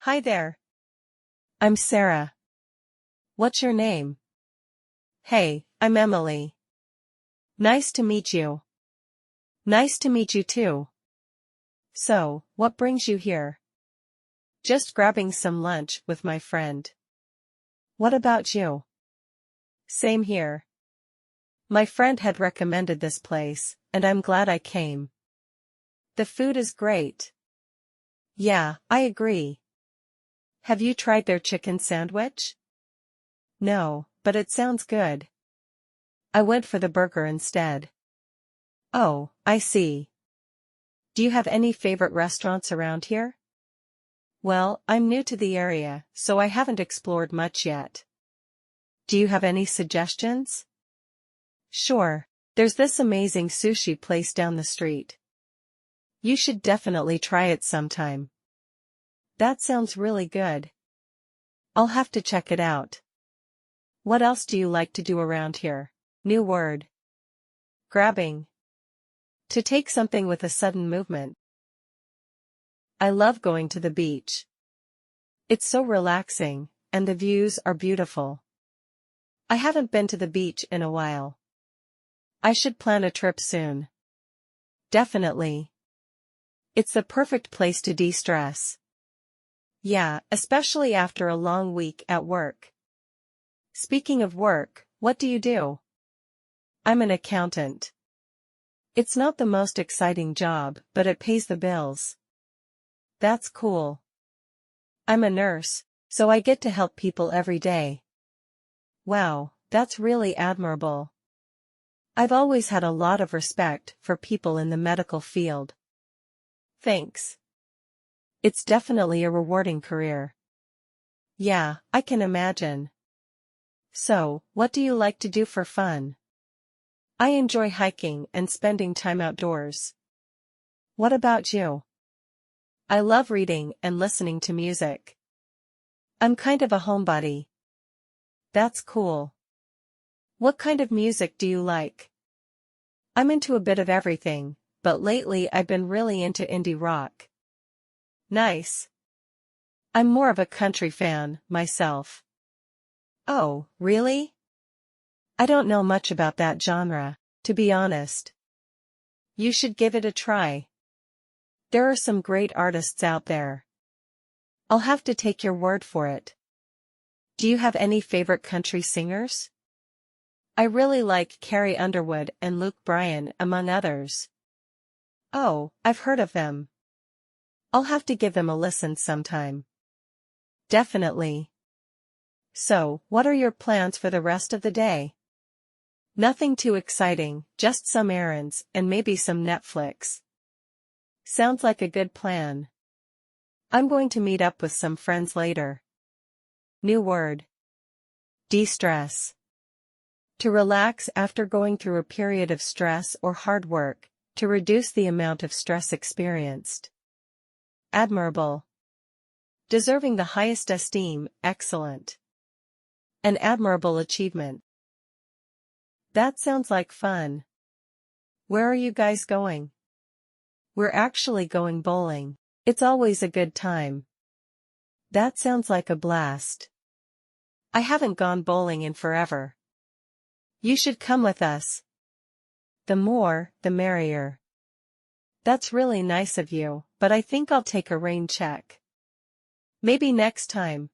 Hi there. I'm Sarah. What's your name? Hey, I'm Emily. Nice to meet you. Nice to meet you too. So, what brings you here? Just grabbing some lunch with my friend. What about you? Same here. My friend had recommended this place, and I'm glad I came. The food is great. Yeah, I agree. Have you tried their chicken sandwich? No, but it sounds good. I went for the burger instead. Oh, I see. Do you have any favorite restaurants around here? Well, I'm new to the area, so I haven't explored much yet. Do you have any suggestions? Sure, there's this amazing sushi place down the street. You should definitely try it sometime. That sounds really good. I'll have to check it out. What else do you like to do around here? New word. Grabbing. To take something with a sudden movement. I love going to the beach. It's so relaxing, and the views are beautiful. I haven't been to the beach in a while. I should plan a trip soon. Definitely. It's the perfect place to de-stress. Yeah, especially after a long week at work. Speaking of work, what do you do? I'm an accountant. It's not the most exciting job, but it pays the bills. That's cool. I'm a nurse, so I get to help people every day. Wow, that's really admirable. I've always had a lot of respect for people in the medical field. Thanks. It's definitely a rewarding career. Yeah, I can imagine. So, what do you like to do for fun? I enjoy hiking and spending time outdoors. What about you? I love reading and listening to music. I'm kind of a homebody. That's cool. What kind of music do you like? I'm into a bit of everything, but lately I've been really into indie rock. Nice. I'm more of a country fan, myself. Oh, really? I don't know much about that genre, to be honest. You should give it a try. There are some great artists out there. I'll have to take your word for it. Do you have any favorite country singers? I really like Carrie Underwood and Luke Bryan, among others. Oh, I've heard of them. I'll have to give them a listen sometime. Definitely. So, what are your plans for the rest of the day? Nothing too exciting, just some errands, and maybe some Netflix. Sounds like a good plan. I'm going to meet up with some friends later. New word. De-stress. To relax after going through a period of stress or hard work, to reduce the amount of stress experienced. Admirable. Deserving the highest esteem, excellent. An admirable achievement. That sounds like fun. Where are you guys going? We're actually going bowling. It's always a good time. That sounds like a blast. I haven't gone bowling in forever. You should come with us. The more, the merrier. That's really nice of you, but I think I'll take a rain check. Maybe next time.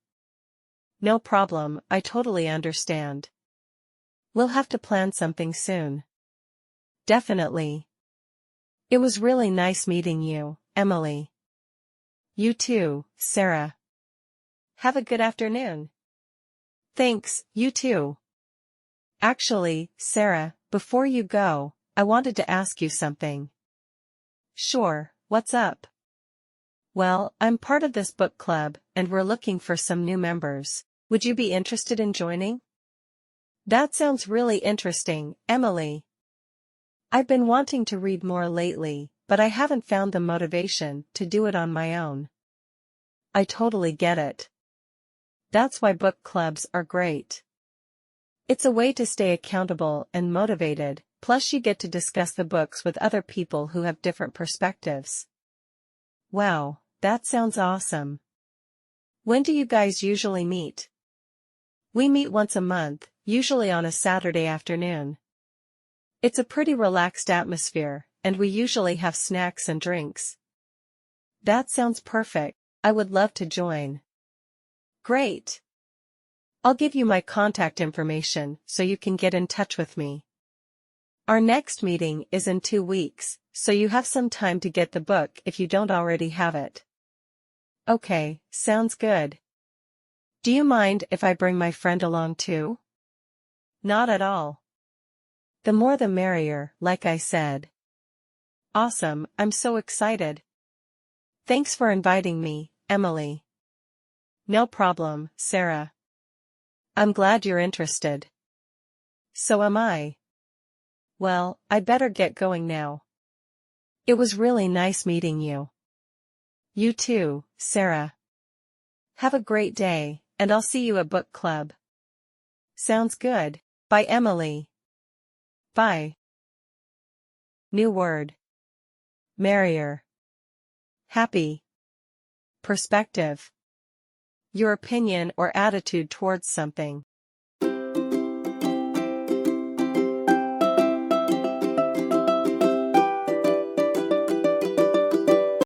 No problem, I totally understand. We'll have to plan something soon. Definitely. It was really nice meeting you, Emily. You too, Sarah. Have a good afternoon. Thanks, you too. Actually, Sarah, before you go, I wanted to ask you something. Sure, what's up? Well, I'm part of this book club, and we're looking for some new members. Would you be interested in joining? That sounds really interesting, Emily. I've been wanting to read more lately, but I haven't found the motivation to do it on my own. I totally get it. That's why book clubs are great. It's a way to stay accountable and motivated, plus you get to discuss the books with other people who have different perspectives. Wow, that sounds awesome. When do you guys usually meet? We meet once a month, usually on a Saturday afternoon. It's a pretty relaxed atmosphere, and we usually have snacks and drinks. That sounds perfect. I would love to join. Great. I'll give you my contact information so you can get in touch with me. Our next meeting is in 2 weeks, so you have some time to get the book if you don't already have it. Okay, sounds good. Do you mind if I bring my friend along too? Not at all. The more the merrier, like I said. Awesome, I'm so excited. Thanks for inviting me, Emily. No problem, Sarah. I'm glad you're interested. So am I. Well, I'd better get going now. It was really nice meeting you. You too, Sarah. Have a great day, and I'll see you at book club. Sounds good. Bye, Emily. Bye. New word. Merrier. Happy. Perspective. Your opinion or attitude towards something.